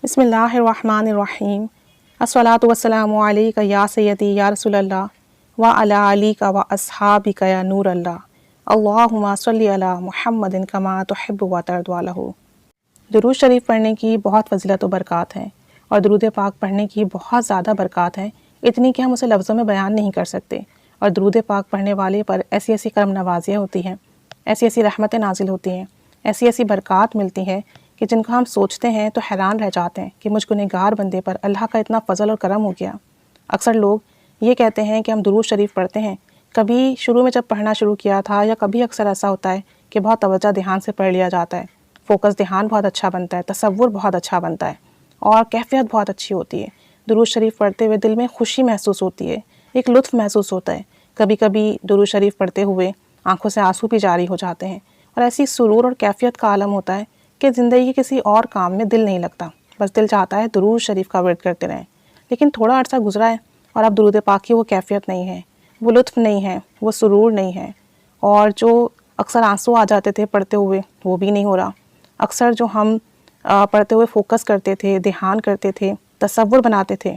بسم اللہ الرحمن الرحیم الصلاۃ والسلام علیک یا سیدی یا رسول اللہ وعلی آلک و اصحابک یا نور اللہ اللہم صلی علی محمد کما تحب و ترضی عنہ۔ درود شریف پڑھنے کی بہت فضیلت و برکات ہیں اور درود پاک پڑھنے کی بہت زیادہ برکات ہیں، اتنی کہ ہم اسے لفظوں میں بیان نہیں کر سکتے۔ اور درود پاک پڑھنے والے پر ایسی ایسی کرم نوازیاں ہوتی ہیں، ایسی ایسی رحمتیں نازل ہوتی ہیں، ایسی ایسی برکات ملتی ہیں کہ جن کو ہم سوچتے ہیں تو حیران رہ جاتے ہیں کہ مجھ گنہگار بندے پر اللہ کا اتنا فضل اور کرم ہو گیا۔ اکثر لوگ یہ کہتے ہیں کہ ہم درود شریف پڑھتے ہیں، کبھی شروع میں جب پڑھنا شروع کیا تھا یا کبھی اکثر ایسا ہوتا ہے کہ بہت توجہ دھیان سے پڑھ لیا جاتا ہے، فوکس دھیان بہت اچھا بنتا ہے، تصور بہت اچھا بنتا ہے اور کیفیت بہت اچھی ہوتی ہے۔ درود شریف پڑھتے ہوئے دل میں خوشی محسوس ہوتی ہے، ایک لطف محسوس ہوتا ہے۔ کبھی کبھی درود شریف پڑھتے ہوئے آنکھوں سے آنسو بھی جاری ہو جاتے ہیں اور ایسی سرور اور کیفیت کا عالم ہوتا ہے کہ زندگی کے کسی اور کام میں دل نہیں لگتا، بس دل چاہتا ہے درود شریف کا ورد کرتے رہیں۔ لیکن تھوڑا عرصہ گزرا ہے اور اب درود پاک کی وہ کیفیت نہیں ہے، وہ لطف نہیں ہے، وہ سرور نہیں ہے، اور جو اکثر آنسو آ جاتے تھے پڑھتے ہوئے وہ بھی نہیں ہو رہا۔ اکثر جو ہم پڑھتے ہوئے فوکس کرتے تھے، دھیان کرتے تھے، تصور بناتے تھے،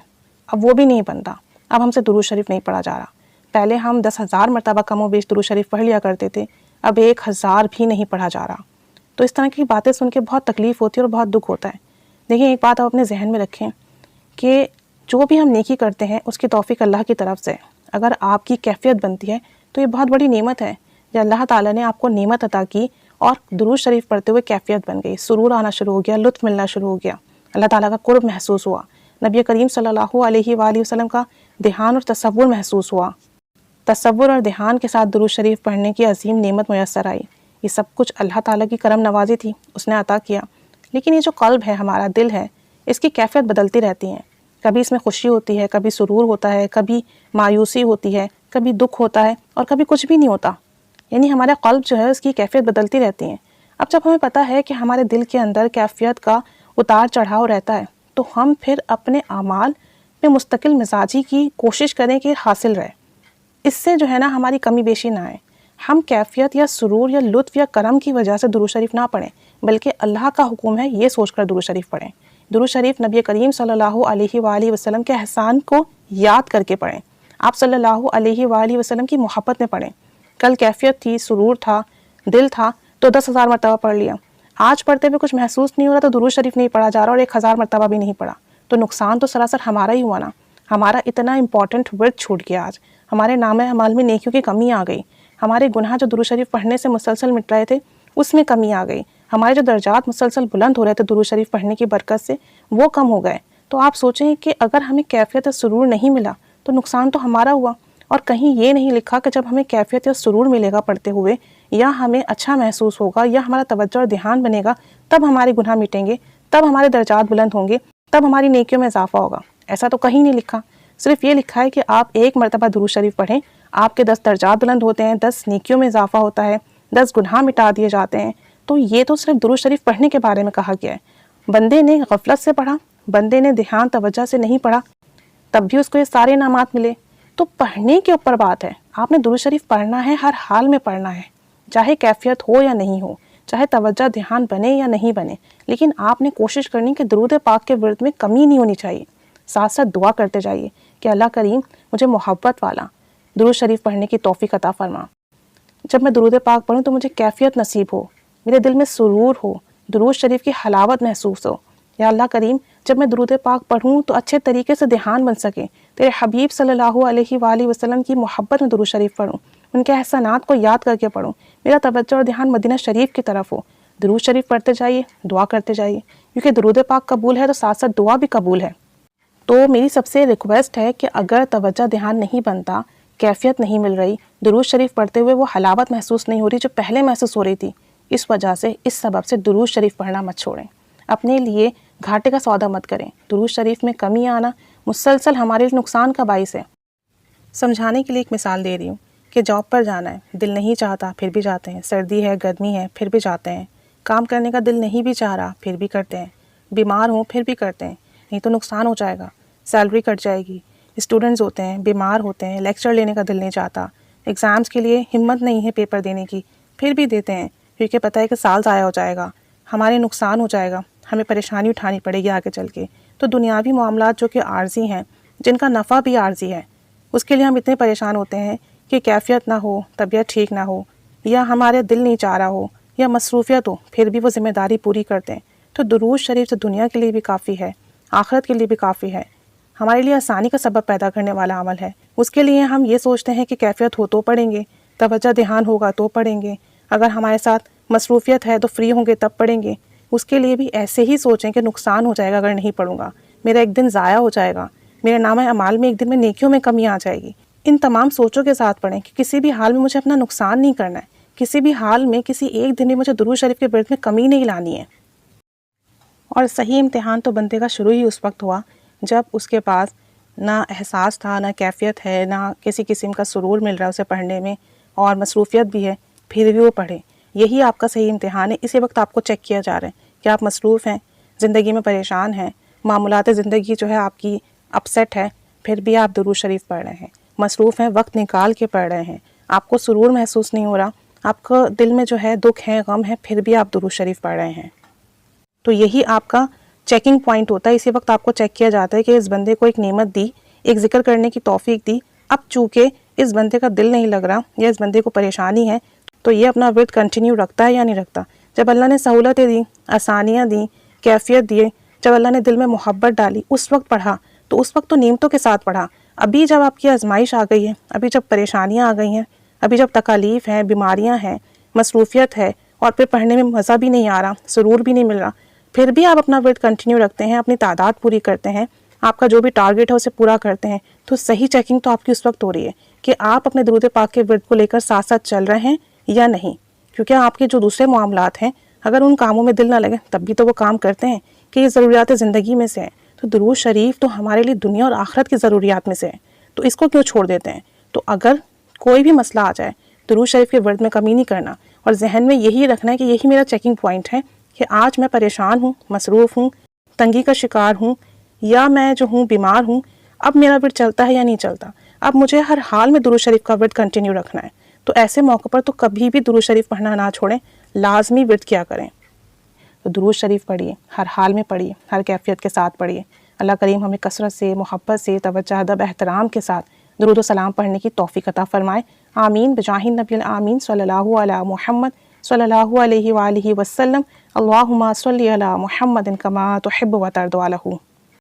اب وہ بھی نہیں بنتا۔ اب ہم سے درود شریف نہیں پڑھا جا رہا۔ پہلے ہم 10,000 مرتبہ کم و بیش درود شریف پڑھ لیا کرتے تھے، اب 1,000 بھی نہیں پڑھا جا رہا۔ تو اس طرح کی باتیں سن کے بہت تکلیف ہوتی ہے اور بہت دکھ ہوتا ہے۔ دیکھیں، ایک بات آپ اپنے ذہن میں رکھیں کہ جو بھی ہم نیکی کرتے ہیں اس کی توفیق اللہ کی طرف سے۔ اگر آپ کی کیفیت بنتی ہے تو یہ بہت بڑی نعمت ہے کہ اللہ تعالیٰ نے آپ کو نعمت عطا کی اور درود شریف پڑھتے ہوئے کیفیت بن گئی، سرور آنا شروع ہو گیا، لطف ملنا شروع ہو گیا، اللہ تعالیٰ کا قرب محسوس ہوا، نبی کریم صلی اللہ علیہ وآلہ وسلم کا دھیان اور تصور محسوس ہوا۔ تصور اور دھیان کے ساتھ درود شریف پڑھنے کی عظیم نعمت میسر آئی۔ یہ سب کچھ اللہ تعالیٰ کی کرم نوازی تھی، اس نے عطا کیا۔ لیکن یہ جو قلب ہے، ہمارا دل ہے، اس کی کیفیت بدلتی رہتی ہیں۔ کبھی اس میں خوشی ہوتی ہے، کبھی سرور ہوتا ہے، کبھی مایوسی ہوتی ہے، کبھی دکھ ہوتا ہے اور کبھی کچھ بھی نہیں ہوتا۔ یعنی ہمارا قلب جو ہے اس کی کیفیت بدلتی رہتی ہیں۔ اب جب ہمیں پتہ ہے کہ ہمارے دل کے اندر کیفیت کا اتار چڑھاؤ رہتا ہے تو ہم پھر اپنے اعمال میں مستقل مزاجی کی کوشش کریں کہ حاصل رہے، اس سے جو ہے نا ہماری کمی بیشی نہ آئے۔ ہم کیفیت یا سرور یا لطف یا کرم کی وجہ سے درود شریف نہ پڑھیں، بلکہ اللہ کا حکم ہے یہ سوچ کر درود شریف پڑھیں۔ درود شریف نبی کریم صلی اللہ علیہ وآلہ وسلم کے احسان کو یاد کر کے پڑھیں، آپ صلی اللہ علیہ وآلہ وسلم کی محبت میں پڑھیں۔ کل کیفیت تھی، سرور تھا، دل تھا تو 10,000 مرتبہ پڑھ لیا، آج پڑھتے ہوئے کچھ محسوس نہیں ہو رہا تو درود شریف نہیں پڑھا جا رہا اور 1,000 مرتبہ بھی نہیں پڑھا، تو نقصان تو سراسر ہمارا ہی ہوا نا۔ ہمارا اتنا امپورٹنٹ ورد چھوٹ گیا، آج ہمارے نامہ اعمال میں نیکیوں کی کمی آ گئی، ہمارے گناہ جو درود شریف پڑھنے سے مسلسل مٹ رہے تھے اس میں کمی آ گئی، ہمارے جو درجات مسلسل بلند ہو رہے تھے درود شریف پڑھنے کی برکت سے وہ کم ہو گئے۔ تو آپ سوچیں کہ اگر ہمیں کیفیت یا سرور نہیں ملا تو نقصان تو ہمارا ہوا، اور کہیں یہ نہیں لکھا کہ جب ہمیں کیفیت یا سرور ملے گا پڑھتے ہوئے، یا ہمیں اچھا محسوس ہوگا، یا ہمارا توجہ اور دھیان بنے گا، تب ہمارے گناہ مٹیں گے، تب ہمارے درجات بلند ہوں گے، تب ہماری نیکیوں میں اضافہ ہوگا۔ ایسا تو کہیں نہیں لکھا، صرف یہ لکھا ہے کہ آپ 1 مرتبہ درود شریف پڑھیں، آپ کے 10 درجات بلند ہوتے ہیں، 10 نیکیوں میں اضافہ ہوتا ہے، 10 گناہ مٹا دیے جاتے ہیں۔ تو یہ تو صرف درود شریف پڑھنے کے بارے میں کہا گیا ہے۔ بندے نے غفلت سے پڑھا، بندے نے دھیان توجہ سے نہیں پڑھا، تب بھی اس کو یہ سارے انعامات ملے۔ تو پڑھنے کے اوپر بات ہے، آپ نے درود شریف پڑھنا ہے، ہر حال میں پڑھنا ہے، چاہے کیفیت ہو یا نہیں ہو، چاہے توجہ دھیان بنے یا نہیں بنے، لیکن آپ نے کوشش کرنی کہ درود پاک کے ورد میں کمی نہیں ہونی چاہیے۔ ساتھ ساتھ دعا کرتے جائیے کہ اللہ کریم مجھے محبت والا درود شریف پڑھنے کی توفیق عطا فرما۔ جب میں درود پاک پڑھوں تو مجھے کیفیت نصیب ہو، میرے دل میں سرور ہو، درود شریف کی حلاوت محسوس ہو۔ یا اللہ کریم جب میں درود پاک پڑھوں تو اچھے طریقے سے دھیان بن سکے، تیرے حبیب صلی اللہ علیہ وآلہ وسلم کی محبت میں درود شریف پڑھوں، ان کے احسانات کو یاد کر کے پڑھوں، میرا توجہ اور دھیان مدینہ شریف کی طرف ہو۔ درود شریف پڑھتے جائیے، دعا کرتے جائیے، کیونکہ درود پاک قبول ہے تو ساتھ ساتھ دعا بھی قبول ہے۔ تو میری سب سے ریکویسٹ ہے کہ اگر توجہ دھیان نہیں بنتا، کیفیت نہیں مل رہی، درود شریف پڑھتے ہوئے وہ حلاوت محسوس نہیں ہو رہی جو پہلے محسوس ہو رہی تھی، اس وجہ سے، اس سبب سے درود شریف پڑھنا مت چھوڑیں، اپنے لیے گھاٹے کا سودا مت کریں۔ درود شریف میں کمی آنا مسلسل ہمارے لیے نقصان کا باعث ہے۔ سمجھانے کے لیے ایک مثال دے رہی ہوں کہ جاب پر جانا ہے، دل نہیں چاہتا پھر بھی جاتے ہیں، سردی ہے، گرمی ہے، پھر بھی جاتے ہیں، کام کرنے کا دل نہیں بھی چاہ رہا پھر بھی کرتے ہیں، بیمار ہوں پھر بھی کرتے ہیں، نہیں تو نقصان ہو جائے گا، سیلری کٹ جائے گی۔ اسٹوڈنٹس ہوتے ہیں، بیمار ہوتے ہیں، لیکچر لینے کا دل نہیں چاہتا، ایگزامز کے لیے ہمت نہیں ہے پیپر دینے کی، پھر بھی دیتے ہیں کیونکہ پتہ ہے کہ سال ضائع ہو جائے گا، ہمارے نقصان ہو جائے گا، ہمیں پریشانی اٹھانی پڑے گی آگے چل کے. تو دنیاوی معاملات جو کہ عارضی ہیں، جن کا نفع بھی عارضی ہے، اس کے لیے ہم اتنے پریشان ہوتے ہیں کہ کیفیت نہ ہو، طبیعت ٹھیک نہ ہو، یا ہمارے دل نہیں چاہ رہا ہو، یا مصروفیت ہو، پھر بھی وہ ذمہ داری پوری کرتے ہیں. تو درود شریف سے دنیا کے لیے بھی کافی ہے، آخرت کے لیے بھی کافی ہے، ہمارے لیے آسانی کا سبب پیدا کرنے والا عمل ہے. اس کے لیے ہم یہ سوچتے ہیں کہ کیفیت ہو تو پڑھیں گے، توجہ دھیان ہوگا تو پڑھیں گے، اگر ہمارے ساتھ مصروفیت ہے تو فری ہوں گے تب پڑھیں گے. اس کے لیے بھی ایسے ہی سوچیں کہ نقصان ہو جائے گا اگر نہیں پڑھوں گا، میرا ایک دن ضائع ہو جائے گا، میرے نامہ اعمال میں ایک دن میں نیکیوں میں کمی آ جائے گی. ان تمام سوچوں کے ساتھ پڑھیں کہ کسی بھی حال میں مجھے اپنا نقصان نہیں کرنا ہے، کسی بھی حال میں کسی ایک دن میں مجھے درود شریف کے ورد میں کمی نہیں لانی ہے. اور صحیح امتحان تو بندے کا شروع ہی اس وقت ہوا جب اس کے پاس نہ احساس تھا، نہ کیفیت ہے، نہ کسی قسم کا سرور مل رہا ہے اسے پڑھنے میں، اور مصروفیت بھی ہے، پھر بھی وہ پڑھے. یہی آپ کا صحیح امتحان ہے. اسی وقت آپ کو چیک کیا جا رہا ہے کہ آپ مصروف ہیں، زندگی میں پریشان ہیں، معاملات زندگی جو ہے آپ کی اپسیٹ ہے، پھر بھی آپ درود شریف پڑھ رہے ہیں، مصروف ہیں، وقت نکال کے پڑھ رہے ہیں، آپ کو سرور محسوس نہیں ہو رہا، آپ کو دل میں جو ہے دکھ ہے، غم ہے، پھر بھی آپ درود شریف پڑھ رہے ہیں. تو یہی آپ کا چیکنگ پوائنٹ ہوتا ہے. اسی وقت آپ کو چیک کیا جاتا ہے کہ اس بندے کو ایک نعمت دی، ایک ذکر کرنے کی توفیق دی، اب چونکہ اس بندے کا دل نہیں لگ رہا یا اس بندے کو پریشانی ہے، تو یہ اپنا ورد کنٹینیو رکھتا ہے یا نہیں رکھتا. جب اللہ نے سہولتیں دیں، آسانیاں دیں، کیفیت دیے، جب اللہ نے دل میں محبت ڈالی، اس وقت پڑھا، تو اس وقت تو نعمتوں کے ساتھ پڑھا. ابھی جب آپ کی آزمائش آ گئی ہے، ابھی جب پریشانیاں آ گئی ہیں، ابھی جب تکالیف ہیں، بیماریاں ہیں، مصروفیت ہے، اور پھر پڑھنے میں مزہ بھی نہیں آ رہا، سرور بھی نہیں مل رہا، پھر بھی آپ اپنا ورد کنٹینیو رکھتے ہیں، اپنی تعداد پوری کرتے ہیں، آپ کا جو بھی ٹارگٹ ہے اسے پورا کرتے ہیں، تو صحیح چیکنگ تو آپ کی اس وقت ہو رہی ہے کہ آپ اپنے درود پاک کے ورد کو لے کر ساتھ ساتھ چل رہے ہیں یا نہیں. کیونکہ آپ کے جو دوسرے معاملات ہیں، اگر ان کاموں میں دل نہ لگے تب بھی تو وہ کام کرتے ہیں کہ یہ ضروریات زندگی میں سے ہیں. تو درود شریف تو ہمارے لیے دنیا اور آخرت کی ضروریات میں سے ہے، تو اس کو کیوں چھوڑ دیتے ہیں. تو اگر کوئی بھی مسئلہ آ جائے، درود شریف کے ورد میں کمی نہیں کرنا، اور ذہن میں یہی رکھنا ہے کہ یہی میرا چیکنگ پوائنٹ ہے کہ آج میں پریشان ہوں، مصروف ہوں، تنگی کا شکار ہوں، یا میں جو ہوں بیمار ہوں، اب میرا ورد چلتا ہے یا نہیں چلتا، اب مجھے ہر حال میں درود شریف کا ورد کنٹینیو رکھنا ہے. تو ایسے موقع پر تو کبھی بھی درود شریف پڑھنا نہ چھوڑیں، لازمی ورد کیا کریں. تو درود شریف پڑھیے، ہر حال میں پڑھیے، ہر کیفیت کے ساتھ پڑھیے. اللہ کریم ہمیں کثرت سے، محبت سے، توجہ، ادب، احترام کے ساتھ درود و سلام پڑھنے کی توفیق عطا فرمائے. آمین بجاہ النبی الآمین صلی اللہ علی محمد صلی اللہ علیہ وآلہ وسلم. اللہم صلی علی محمد کما تحب و ترضی.